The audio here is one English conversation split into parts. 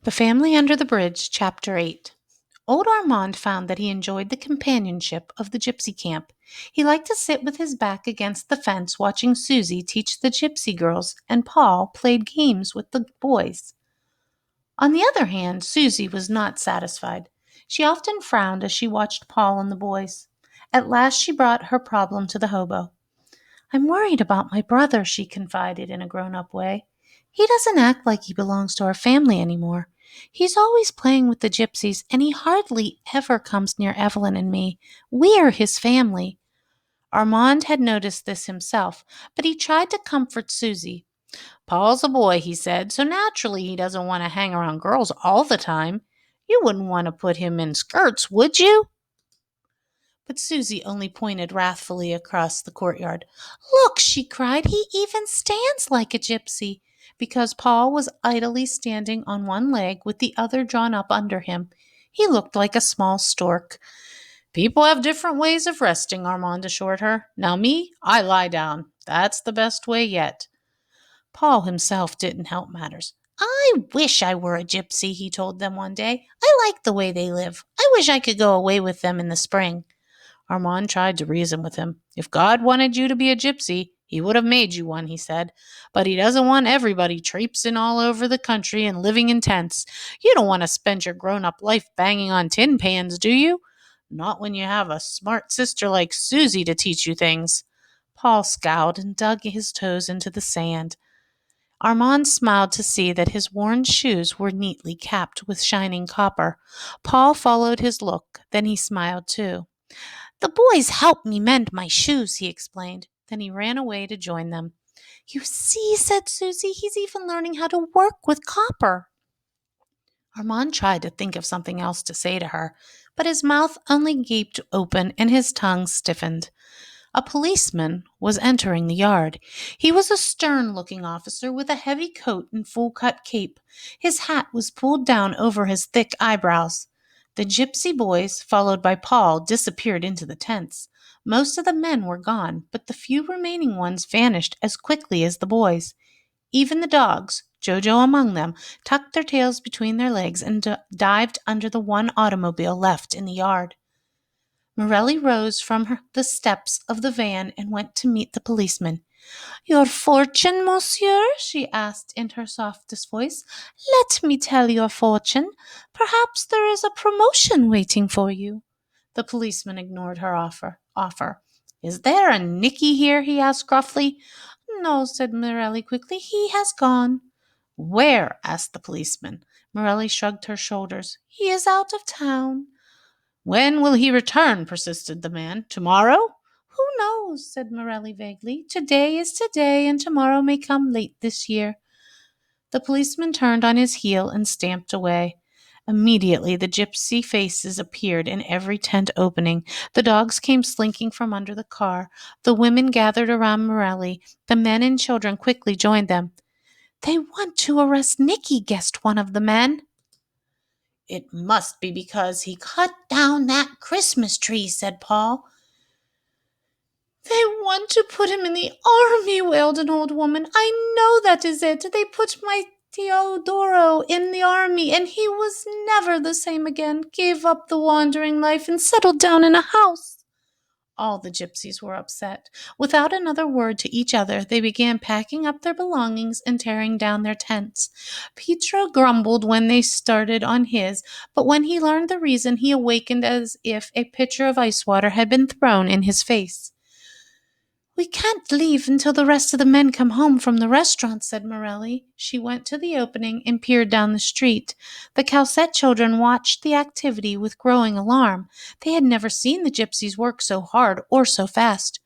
The Family Under the Bridge, Chapter 8. Old Armand found that he enjoyed the companionship of the gypsy camp. He liked to sit with his back against the fence watching Susie teach the gypsy girls, and Paul played games with the boys. On the other hand, Susie was not satisfied. She often frowned as she watched Paul and the boys. At last she brought her problem to the hobo. "I'm worried about my brother," she confided in a grown-up way. "He doesn't act like he belongs to our family anymore. He's always playing with the gypsies, and he hardly ever comes near Evelyn and me. We're his family." Armand had noticed this himself, but he tried to comfort Susie. "Paul's a boy," he said, "so naturally he doesn't want to hang around girls all the time. You wouldn't want to put him in skirts, would you?" But Susie only pointed wrathfully across the courtyard. "Look," she cried, "he even stands like a gypsy," because Paul was idly standing on one leg with the other drawn up under him. He looked like a small stork. "People have different ways of resting," Armand assured her. "Now me, I lie down. That's the best way yet." Paul himself didn't help matters. "I wish I were a gypsy," he told them one day. "I like the way they live. I wish I could go away with them in the spring." Armand tried to reason with him. "If God wanted you to be a gypsy, he would have made you one," he said. "But he doesn't want everybody traipsing all over the country and living in tents. You don't want to spend your grown-up life banging on tin pans, do you? Not when you have a smart sister like Susie to teach you things." Paul scowled and dug his toes into the sand. Armand smiled to see that his worn shoes were neatly capped with shining copper. Paul followed his look, then he smiled too. "The boys help me mend my shoes," he explained. Then he ran away to join them. "You see," said Susie, "he's even learning how to work with copper." Armand tried to think of something else to say to her, but his mouth only gaped open and his tongue stiffened. A policeman was entering the yard. He was a stern-looking officer with a heavy coat and full-cut cape. His hat was pulled down over his thick eyebrows. The gypsy boys, followed by Paul, disappeared into the tents. Most of the men were gone, but the few remaining ones vanished as quickly as the boys. Even the dogs, Jojo among them, tucked their tails between their legs and dived under the one automobile left in the yard. Morelli rose from the steps of the van and went to meet the policeman. "Your fortune, monsieur?" she asked in her softest voice. "Let me tell your fortune. Perhaps there is a promotion waiting for you." The policeman ignored her offer. "Is there a Nicky here?" he asked gruffly. "No," said Morelli quickly. "He has gone." "Where?" asked the policeman. Morelli shrugged her shoulders. "He is out of town." "When will he return?" persisted the man. "Tomorrow?" "Who knows?" said Morelli vaguely. "Today is today, and tomorrow may come late this year." The policeman turned on his heel and stamped away. Immediately, the gypsy faces appeared in every tent opening. The dogs came slinking from under the car. The women gathered around Morelli. The men and children quickly joined them. "They want to arrest Nicky," guessed one of the men. "It must be because he cut down that Christmas tree," said Paul. "They want to put him in the army," wailed an old woman. "I know that is it. They put my Teodoro in the army, and he was never the same again, gave up the wandering life and settled down in a house." All the gypsies were upset. Without another word to each other, they began packing up their belongings and tearing down their tents. Pietro grumbled when they started on his, but when he learned the reason, he awakened as if a pitcher of ice water had been thrown in his face. "We can't leave until the rest of the men come home from the restaurant," said Morelli. She went to the opening and peered down the street. The Calcette children watched the activity with growing alarm. They had never seen the gypsies work so hard or so fast.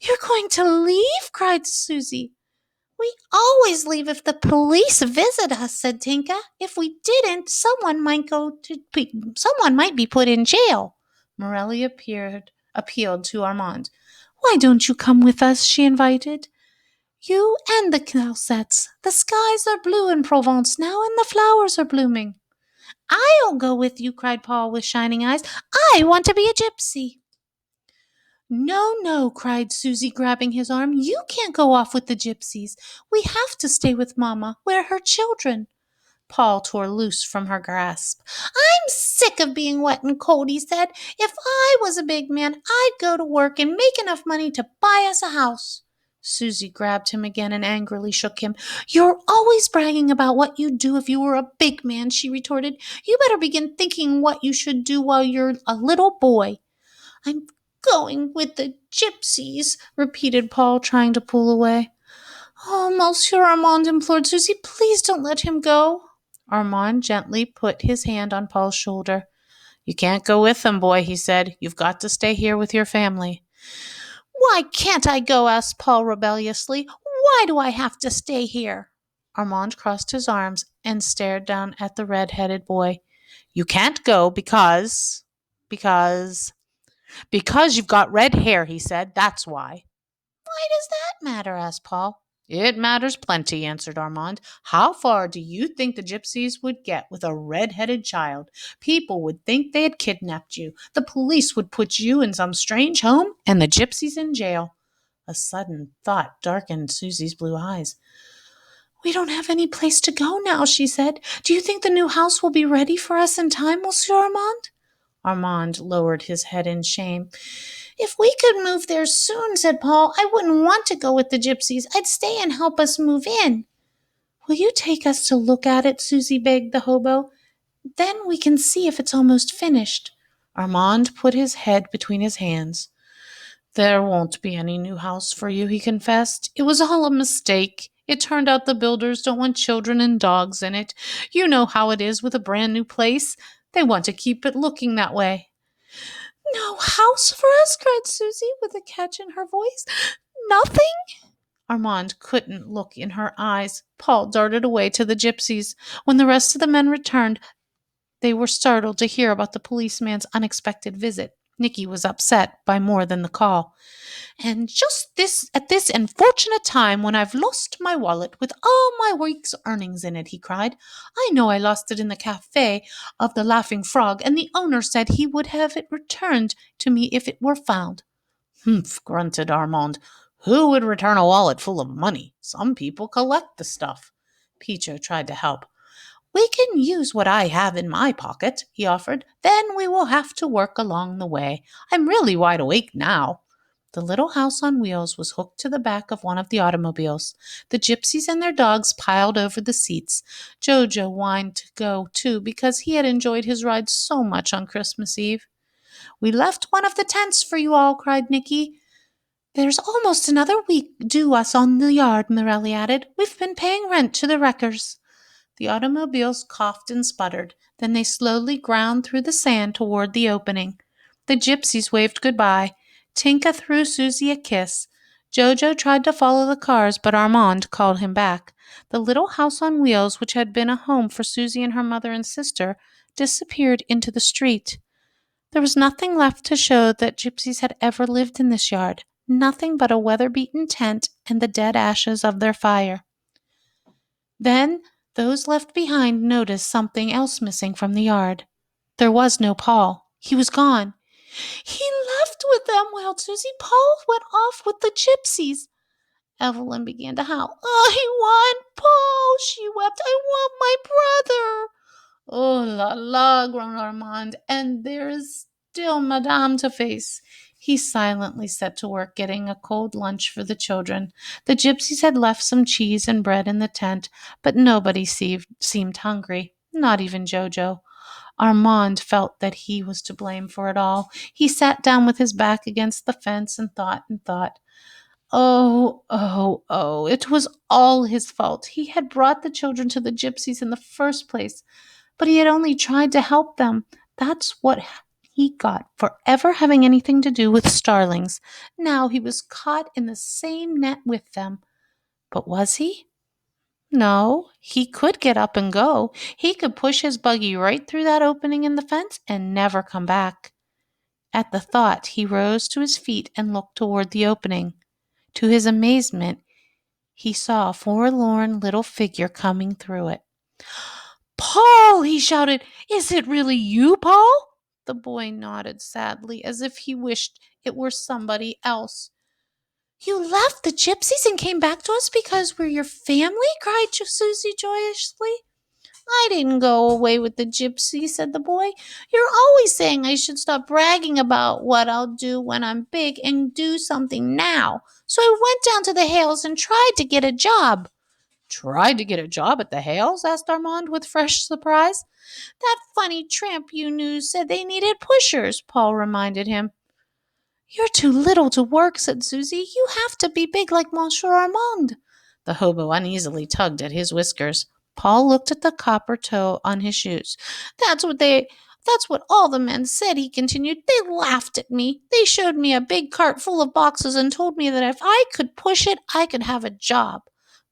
"You're going to leave?" cried Susie. "We always leave if the police visit us," said Tinka. "If we didn't, someone might be put in jail." Morelli appealed to Armand. "Why don't you come with us?" she invited. "You and the Calcettes. The skies are blue in Provence now, and the flowers are blooming." "I'll go with you," cried Paul with shining eyes. "I want to be a gypsy." "No, no," cried Susie, grabbing his arm. "You can't go off with the gypsies. We have to stay with Mama. We're her children." Paul tore loose from her grasp. I'm sick of being wet and cold, he said. If I was a big man, I'd go to work and make enough money to buy us a house. Susie grabbed him again and angrily shook him. You're always bragging about what you'd do if you were a big man, she retorted. You better begin thinking what you should do while you're a little boy. I'm going with the gypsies, repeated Paul, trying to pull away. Oh, Monsieur Armand, implored Susie, please don't let him go. Armand gently put his hand on Paul's shoulder. You can't go with them, boy, he said. You've got to stay here with your family. Why can't I go? Asked Paul rebelliously. Why do I have to stay here? Armand crossed his arms and stared down at the red-headed boy. You can't go because you've got red hair, he said. That's why. Why does that matter? Asked Paul. It matters plenty, answered Armand. How far do you think the gypsies would get with a red-headed child? People would think they had kidnapped you. The police would put you in some strange home and the gypsies in jail. A sudden thought darkened Susie's blue eyes. We don't have any place to go now, she said. Do you think the new house will be ready for us in time, Monsieur Armand? Armand lowered his head in shame. If we could move there soon, said Paul, I wouldn't want to go with the gypsies. I'd stay and help us move in. Will you take us to look at it, Susie begged the hobo. Then we can see if it's almost finished. Armand put his head between his hands. There won't be any new house for you, he confessed. It was all a mistake. It turned out the builders don't want children and dogs in it. You know how it is with a brand new place. They want to keep it looking that way. No house for us, cried Susie with a catch in her voice. Nothing? Armand couldn't look in her eyes. Paul darted away to the gypsies. When the rest of the men returned, they were startled to hear about the policeman's unexpected visit. Nicky was upset by more than the call. And just at this unfortunate time when I've lost my wallet with all my week's earnings in it, he cried. I know I lost it in the cafe of the Laughing Frog, and the owner said he would have it returned to me if it were found. Humph, grunted Armand. Who would return a wallet full of money? Some people collect the stuff. Picho tried to help. We can use what I have in my pocket, he offered. Then we will have to work along the way. I'm really wide awake now. The little house on wheels was hooked to the back of one of the automobiles. The gypsies and their dogs piled over the seats. Jojo whined to go, too, because he had enjoyed his ride so much on Christmas Eve. We left one of the tents for you all, cried Nicky. There's almost another week due us on the yard, Morelli added. We've been paying rent to the wreckers. The automobiles coughed and sputtered. Then they slowly ground through the sand toward the opening. The gypsies waved goodbye. Tinka threw Susie a kiss. Jojo tried to follow the cars, but Armand called him back. The little house on wheels, which had been a home for Susie and her mother and sister, disappeared into the street. There was nothing left to show that gypsies had ever lived in this yard. Nothing but a weather-beaten tent and the dead ashes of their fire. Then those left behind noticed something else missing from the yard. There was no Paul. He was gone. He left with them, wailed Susie. Paul went off with the gypsies. Evelyn began to howl. I want Paul, she wept. I want my brother. Oh, la la, groaned Armand, and there is still Madame to face. He silently set to work getting a cold lunch for the children. The gypsies had left some cheese and bread in the tent, but nobody seemed hungry, not even Jojo. Armand felt that he was to blame for it all. He sat down with his back against the fence and thought and thought. Oh, oh, oh, it was all his fault. He had brought the children to the gypsies in the first place, but he had only tried to help them. That's what he got for ever having anything to do with starlings. Now he was caught in the same net with them. But was he? No, he could get up and go. He could push his buggy right through that opening in the fence and never come back. At the thought, he rose to his feet and looked toward the opening. To his amazement, he saw a forlorn little figure coming through it. Paul, he shouted, is it really you, Paul? The boy nodded sadly, as if he wished it were somebody else. You left the gypsies and came back to us because we're your family? Cried Susie joyously. I didn't go away with the gypsy, said the boy. You're always saying I should stop bragging about what I'll do when I'm big and do something now. So I went down to the Hales and tried to get a job. Tried to get a job at the Hales? Asked Armand with fresh surprise. That funny tramp you knew said they needed pushers, Paul reminded him. You're too little to work, said Susie. You have to be big like Monsieur Armand. The hobo uneasily tugged at his whiskers. Paul looked at the copper toe on his shoes. That's what all the men said, he continued. They laughed at me. They showed me a big cart full of boxes and told me that if I could push it, I could have a job.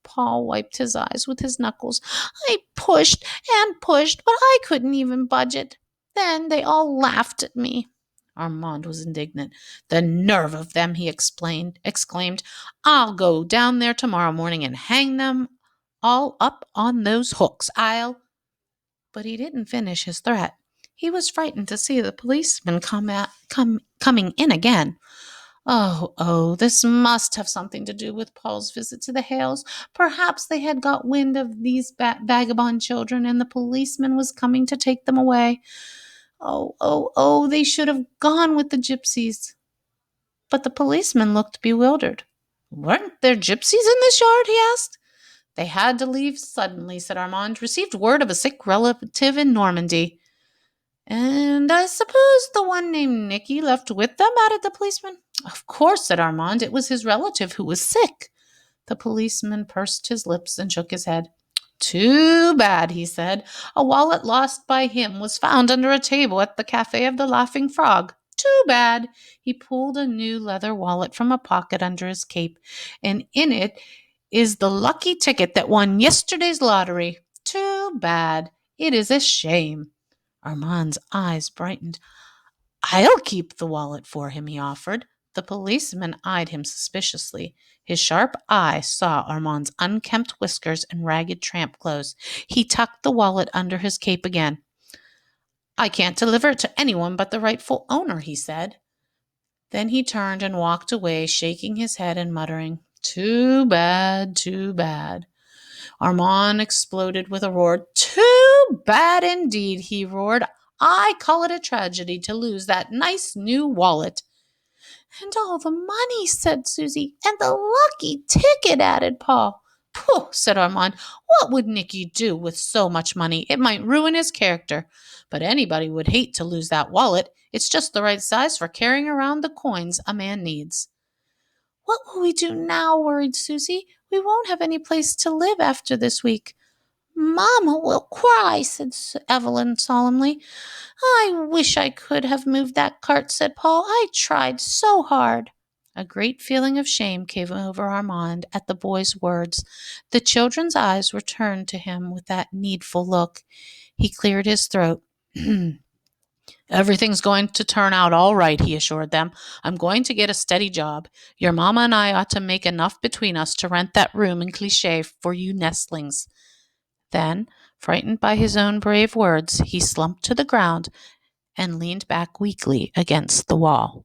Paul wiped his eyes with his knuckles. I pushed and pushed, but I couldn't even budge it. Then they all laughed at me. Armand was indignant. The nerve of them, he exclaimed. I'll go down there tomorrow morning and hang them all up on those hooks. But he didn't finish his threat. He was frightened to see the policeman coming in again. Oh, this must have something to do with Paul's visit to the Hales. Perhaps they had got wind of these vagabond children, and the policeman was coming to take them away. Oh, they should have gone with the gypsies. But the policeman looked bewildered. Weren't there gypsies in this yard? He asked. They had to leave suddenly, said Armand. Received word of a sick relative in Normandy. And I suppose the one named Nicky left with them, added the policeman. Of course, said Armand. It was his relative who was sick. The policeman pursed his lips and shook his head. Too bad, he said. A wallet lost by him was found under a table at the Cafe of the Laughing Frog. Too bad. He pulled a new leather wallet from a pocket under his cape, and in it is the lucky ticket that won yesterday's lottery. Too bad. It is a shame. Armand's eyes brightened. I'll keep the wallet for him, he offered. The policeman eyed him suspiciously. His sharp eye saw Armand's unkempt whiskers and ragged tramp clothes. He tucked the wallet under his cape again. I can't deliver it to anyone but the rightful owner, he said. Then he turned and walked away, shaking his head and muttering, Too bad, too bad. Armand exploded with a roar. Too bad indeed, he roared. I call it a tragedy to lose that nice new wallet. And all the money, said Susie. And the lucky ticket, added Paul. Pooh, said Armand. What would Nicky do with so much money? It might ruin his character. But anybody would hate to lose that wallet. It's just the right size for carrying around the coins a man needs. What will we do now? Worried Susie. We won't have any place to live after this week. Mamma will cry, said Evelyn solemnly. I wish I could have moved that cart, said Paul. I tried so hard. A great feeling of shame came over Armand at the boy's words. The children's eyes were turned to him with that needful look. He cleared his throat. Everything's going to turn out all right, he assured them. I'm going to get a steady job. Your mama and I ought to make enough between us to rent that room in Cliché for you nestlings. Then, frightened by his own brave words, he slumped to the ground and leaned back weakly against the wall.